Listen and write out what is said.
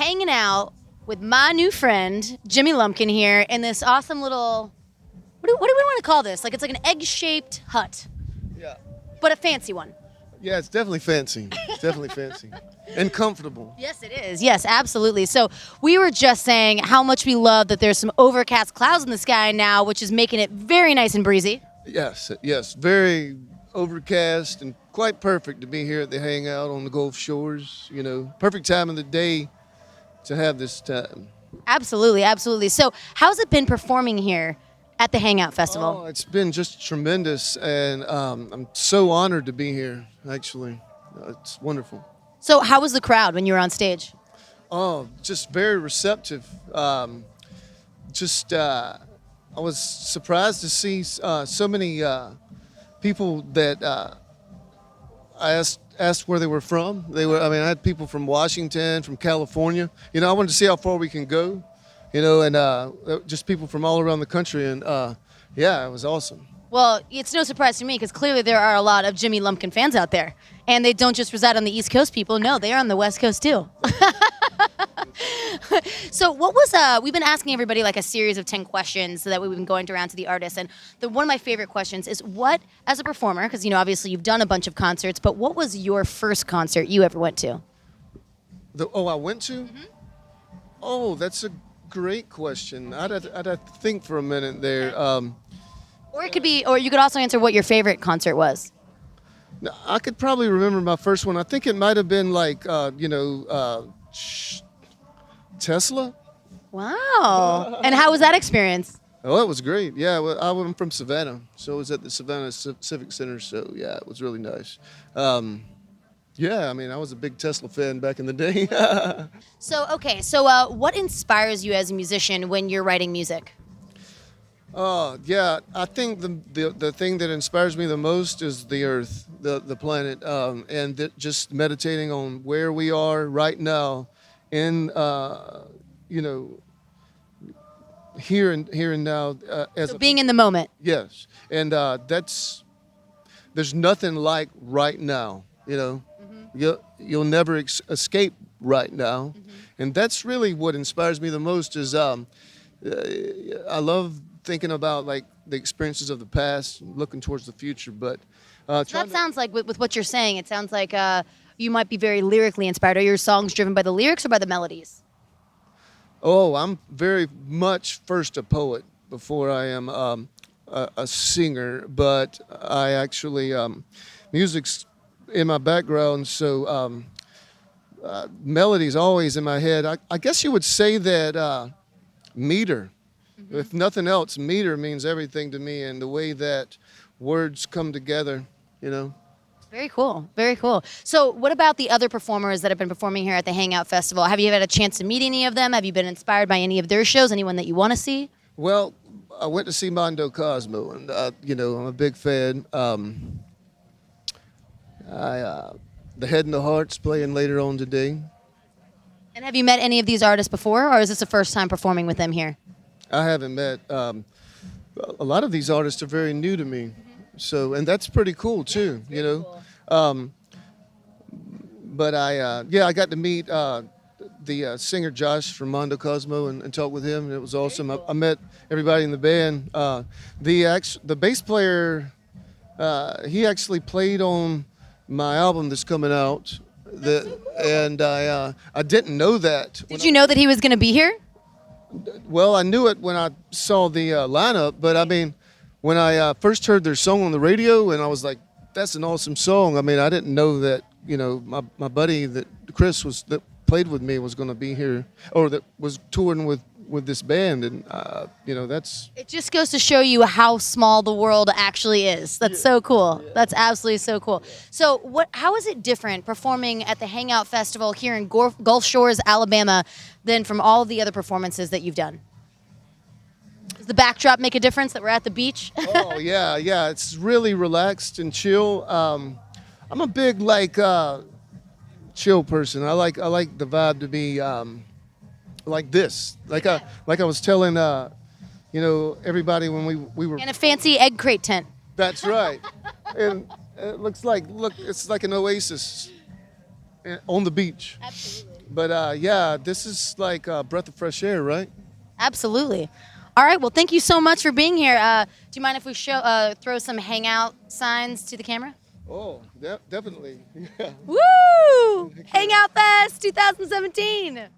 hanging out with my new friend, Jimmy Lumpkin here, in this awesome little, what do we want to call this? Like, it's like an egg-shaped hut, Yeah. but a fancy one. Yeah, it's definitely fancy. It's definitely fancy. And comfortable. Yes, it is. Yes, absolutely. So we were just saying how much we love that there's some overcast clouds in the sky now, which is making it very nice and breezy. Yes. Very overcast and quite perfect to be here at the Hangout on the Gulf Shores. You know, perfect time of the day to have this time. Absolutely, absolutely. So how's it been performing here at the Hangout Festival? Oh, it's been just tremendous, and I'm so honored to be here, actually. It's wonderful. So how was the crowd when you were on stage? Oh, just very receptive. I was surprised to see so many people that I asked where they were from. I had people from Washington, from California. You know, I wanted to see how far we can go. You know, and just people from all around the country, and yeah, it was awesome. Well, it's no surprise to me because clearly there are a lot of Jimmy Lumpkin fans out there. And they don't just reside on the East Coast, people. No, they are on the West Coast, too. So what was, we've been asking everybody like a series of 10 questions so that we've been going around to the artists. And one of my favorite questions is what, as a performer, because, you know, obviously you've done a bunch of concerts, but what was your first concert you ever went to? I went to? Mm-hmm. Oh, that's a great question. I'd have to think for a minute there. Or it could be, or you could also answer what your favorite concert was. I could probably remember my first one. I think it might have been like, Tesla. Wow. And how was that experience? Oh, it was great. Yeah, well, I'm from Savannah, so it was at the Savannah Civic Center. So yeah, it was really nice. Yeah, I mean, I was a big Tesla fan back in the day. So what inspires you as a musician when you're writing music? Yeah, I think the thing that inspires me the most is the Earth, the planet, and just meditating on where we are right now, in here and now. So being in the moment. Yes, and there's nothing like right now. You know, you'll never escape right now, and that's really what inspires me the most. Is I love thinking about like the experiences of the past, looking towards the future. But that sounds like with what you're saying, it sounds like you might be very lyrically inspired. Are your songs driven by the lyrics or by the melodies? Oh, I'm very much first a poet before I am a singer. But I actually music's in my background, so melody's always in my head. I guess you would say that meter. If nothing else, meter means everything to me, and the way that words come together, you know. Very cool. Very cool. So what about the other performers that have been performing here at the Hangout Festival? Have you had a chance to meet any of them? Have you been inspired by any of their shows? Anyone that you want to see? Well, I went to see Mondo Cosmo, and, I'm a big fan. The Head and the Heart's playing later on today. And have you met any of these artists before, or is this the first time performing with them here? I haven't met. A lot of these artists are very new to me, so and that's pretty cool too. You know, cool. But I got to meet the singer Josh from Mondo Cosmo and talk with him, and it was awesome. Cool. I met everybody in the band. The bass player, he actually played on my album that's coming out. And I didn't know that. Did you know that he was going to be here? Well, I knew it when I saw the lineup, but I mean, when I first heard their song on the radio, and I was like, "That's an awesome song." I mean, I didn't know that my buddy that played with me was going to be here, or that was touring with this band, and that's. It just goes to show you how small the world actually is. That's so cool. Yeah. That's absolutely so cool. So, how is it different performing at the Hangout Festival here in Gulf Shores, Alabama, than from all of the other performances that you've done? Does the backdrop make a difference that we're at the beach? Oh yeah. It's really relaxed and chill. I'm a big chill person. I like the vibe to be. Like this, like I was telling, everybody when we were in a fancy egg crate tent. That's right, and it looks like it's like an oasis. on the beach. Absolutely. But yeah, this is like a breath of fresh air, right? Absolutely. All right. Well, thank you so much for being here. Do you mind if we throw some hangout signs to the camera? Oh, definitely. Yeah. Woo! Hangout Fest 2017.